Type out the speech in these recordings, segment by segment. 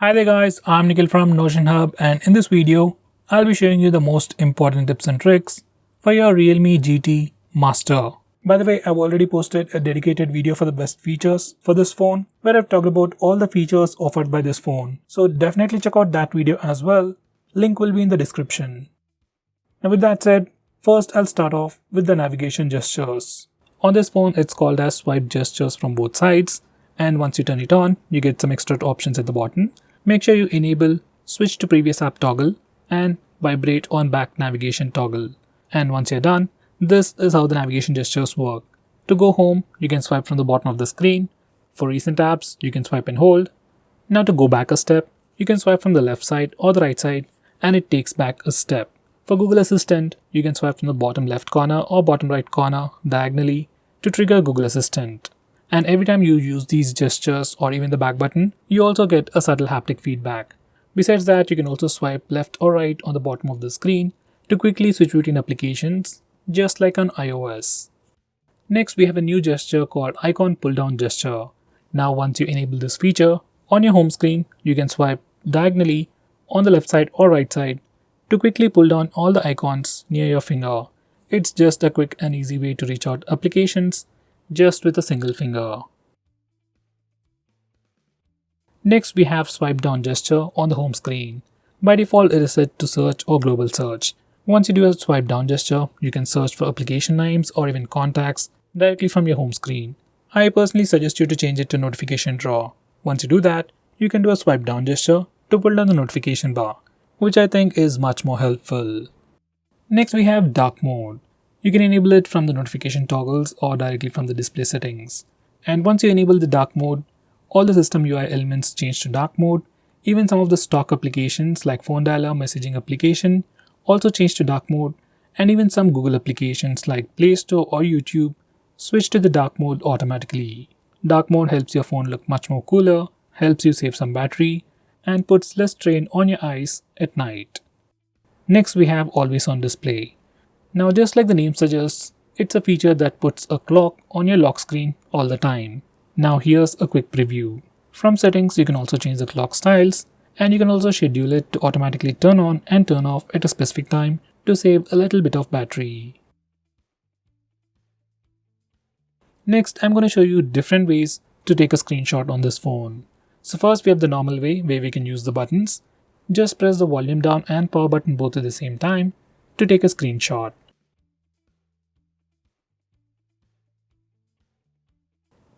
Hi there guys, I'm Nikhil from Notion Hub, and in this video, I'll be showing you the most important tips and tricks for your Realme GT Master. By the way, I've already posted a dedicated video for the best features for this phone where I've talked about all the features offered by this phone. So definitely check out that video as well. Link will be in the description. Now with that said, first I'll start off with the navigation gestures. On this phone, it's called as swipe gestures from both sides, and once you turn it on, you get some extra options at the bottom. Make sure you enable switch to previous app toggle and vibrate on back navigation toggle. And once you're done, this is how the navigation gestures work. To go home, you can swipe from the bottom of the screen. For recent apps, you can swipe and hold. Now to go back a step, you can swipe from the left side or the right side and it takes back a step. For Google Assistant, you can swipe from the bottom left corner or bottom right corner diagonally to trigger Google Assistant. And every time you use these gestures or even the back button, you also get a subtle haptic feedback. Besides that, you can also swipe left or right on the bottom of the screen to quickly switch between applications, just like on iOS. Next, we have a new gesture called icon pull down gesture. Now once you enable this feature, on your home screen, you can swipe diagonally on the left side or right side to quickly pull down all the icons near your finger. It's just a quick and easy way to reach out applications just with a single finger. Next, we have swipe down gesture on the home screen. By default, it is set to search or global search. Once you do a swipe down gesture, you can search for application names or even contacts directly from your home screen. I personally suggest you to change it to notification drawer. Once you do that, you can do a swipe down gesture to pull down the notification bar, which I think is much more helpful. Next, we have dark mode. You can enable it from the notification toggles or directly from the display settings. And once you enable the dark mode, all the system UI elements change to dark mode. Even some of the stock applications like phone dialer, messaging application also change to dark mode, and even some Google applications like Play Store or YouTube switch to the dark mode automatically. Dark mode helps your phone look much more cooler, helps you save some battery, and puts less strain on your eyes at night. Next, we have always on display. Now, just like the name suggests, it's a feature that puts a clock on your lock screen all the time. Now here's a quick preview. From settings, you can also change the clock styles, and you can also schedule it to automatically turn on and turn off at a specific time to save a little bit of battery. Next, I'm going to show you different ways to take a screenshot on this phone. So first, we have the normal way where we can use the buttons. Just press the volume down and power button both at the same time to take a screenshot.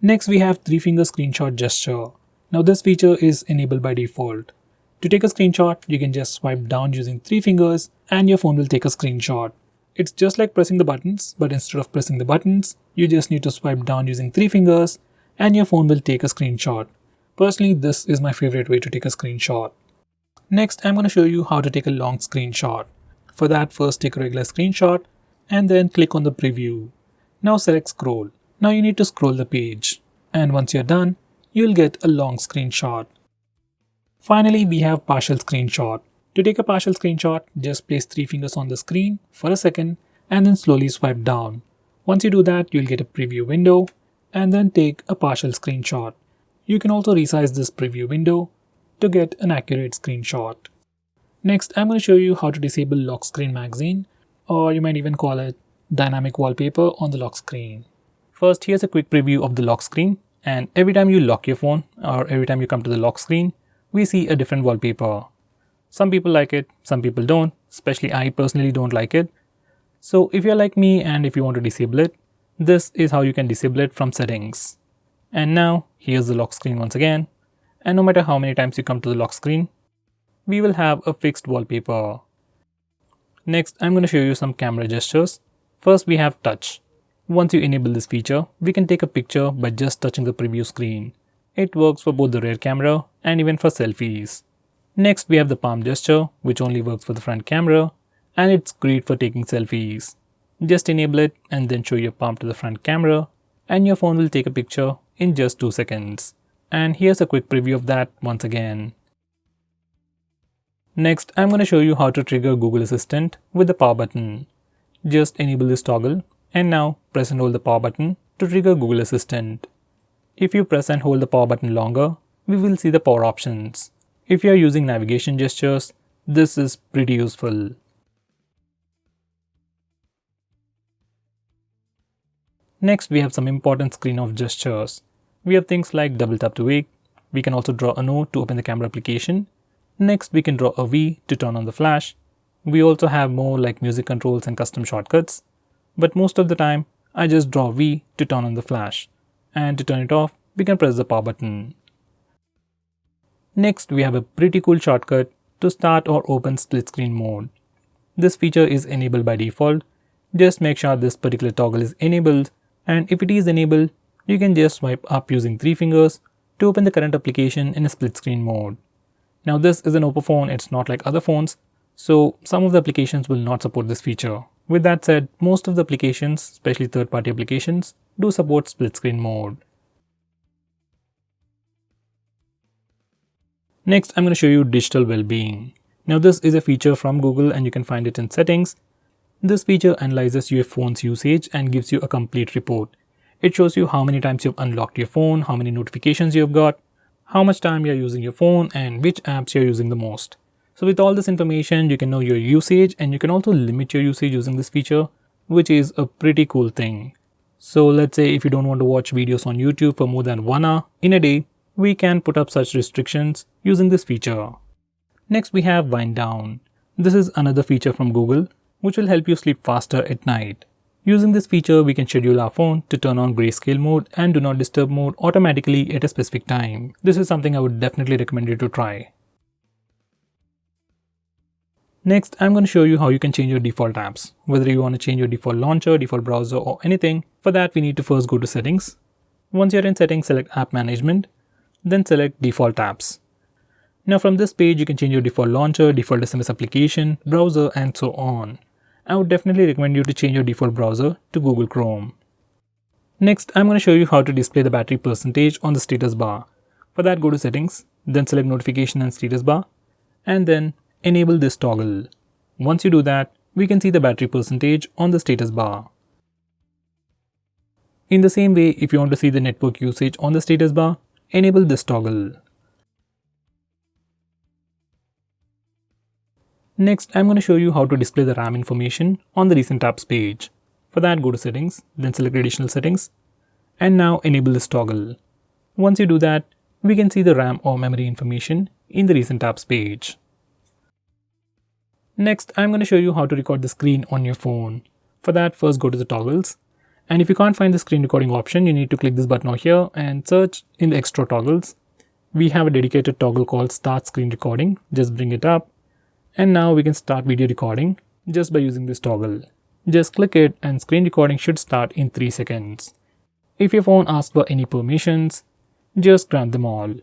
Next, we have 3-finger screenshot gesture. Now this feature is enabled by default. To take a screenshot, you can just swipe down using 3 fingers and your phone will take a screenshot. It's just like pressing the buttons, but instead of pressing the buttons, you just need to swipe down using 3 fingers and your phone will take a screenshot. Personally, this is my favorite way to take a screenshot. Next, I'm going to show you how to take a long screenshot. For that, first take a regular screenshot and then click on the preview. Now select scroll. Now you need to scroll the page, and once you're done, you'll get a long screenshot. Finally, we have partial screenshot. To take a partial screenshot, just place 3 fingers on the screen for a second and then slowly swipe down. Once you do that, you'll get a preview window and then take a partial screenshot. You can also resize this preview window to get an accurate screenshot. Next, I'm going to show you how to disable lock screen magazine, or you might even call it dynamic wallpaper on the lock screen. First, here's a quick preview of the lock screen, and every time you lock your phone or every time you come to the lock screen, we see a different wallpaper. Some people like it, some people don't, especially I personally don't like it. So if you're like me and if you want to disable it, this is how you can disable it from settings. And now, here's the lock screen once again, and no matter how many times you come to the lock screen, we will have a fixed wallpaper. Next, I'm going to show you some camera gestures. First, we have touch. Once you enable this feature, we can take a picture by just touching the preview screen. It works for both the rear camera and even for selfies. Next, we have the palm gesture, which only works for the front camera, and it's great for taking selfies. Just enable it and then show your palm to the front camera, and your phone will take a picture in just 2 seconds. And here's a quick preview of that once again. Next, I'm going to show you how to trigger Google Assistant with the power button. Just enable this toggle and now press and hold the power button to trigger Google Assistant. If you press and hold the power button longer, we will see the power options. If you are using navigation gestures, this is pretty useful. Next, we have some important screen off gestures. We have things like double tap to wake. We can also draw a note to open the camera application. Next, we can draw a V to turn on the flash. We also have more like music controls and custom shortcuts. But most of the time, I just draw V to turn on the flash. And to turn it off, we can press the power button. Next, we have a pretty cool shortcut to start or open split screen mode. This feature is enabled by default. Just make sure this particular toggle is enabled, and if it is enabled, you can just swipe up using 3 fingers to open the current application in a split screen mode. Now this is an Oppo phone, it's not like other phones, so some of the applications will not support this feature. With that said, most of the applications, especially third-party applications, do support split screen mode. Next, I'm going to show you digital well-being. Now this is a feature from Google and you can find it in settings. This feature analyzes your phone's usage and gives you a complete report. It shows you how many times you've unlocked your phone, how many notifications you've got, how much time you're using your phone, and which apps you're using the most. So with all this information, you can know your usage and you can also limit your usage using this feature, which is a pretty cool thing. So let's say if you don't want to watch videos on YouTube for more than 1 hour in a day, we can put up such restrictions using this feature. Next, we have wind down. This is another feature from Google, which will help you sleep faster at night. Using this feature, we can schedule our phone to turn on grayscale mode and do not disturb mode automatically at a specific time. This is something I would definitely recommend you to try. Next, I'm going to show you how you can change your default apps. Whether you want to change your default launcher, default browser or anything, for that we need to first go to settings. Once you're in settings, select app management, then select default apps. Now from this page, you can change your default launcher, default SMS application, browser and so on. I would definitely recommend you to change your default browser to Google Chrome. Next, I'm going to show you how to display the battery percentage on the status bar. For that, go to settings, then select notification and status bar, and then enable this toggle. Once you do that, we can see the battery percentage on the status bar. In the same way, if you want to see the network usage on the status bar, enable this toggle. Next, I'm going to show you how to display the RAM information on the recent apps page. For that, go to settings, then select additional settings, and now enable this toggle. Once you do that, we can see the RAM or memory information in the recent apps page. Next, I'm going to show you how to record the screen on your phone. For that, first go to the toggles. And if you can't find the screen recording option, you need to click this button over here and search in the extra toggles. We have a dedicated toggle called Start Screen Recording. Just bring it up. And now we can start video recording just by using this toggle. Just click it and screen recording should start in 3 seconds. If your phone asks for any permissions, just grant them all.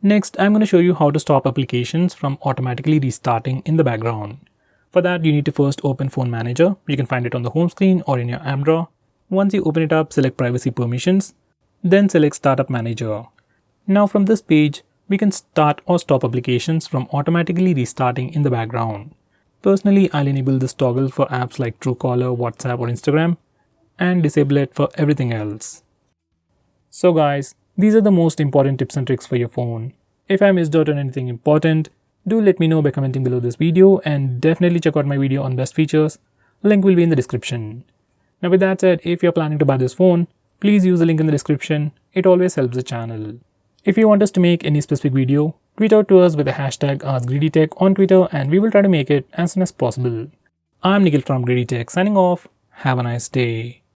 Next, I'm going to show you how to stop applications from automatically restarting in the background. For that, you need to first open Phone Manager. You can find it on the home screen or in your app drawer. Once you open it up, select Privacy Permissions, then select Startup Manager. Now from this page, we can start or stop applications from automatically restarting in the background. Personally, I'll enable this toggle for apps like Truecaller, WhatsApp or Instagram and disable it for everything else. So guys, these are the most important tips and tricks for your phone. If I missed out on anything important, do let me know by commenting below this video and definitely check out my video on best features. Link will be in the description. Now with that said, if you're planning to buy this phone, please use the link in the description. It always helps the channel. If you want us to make any specific video, tweet out to us with the hashtag AskGreedyTech on Twitter and we will try to make it as soon as possible. I'm Nikhil from GreedyTech signing off. Have a nice day.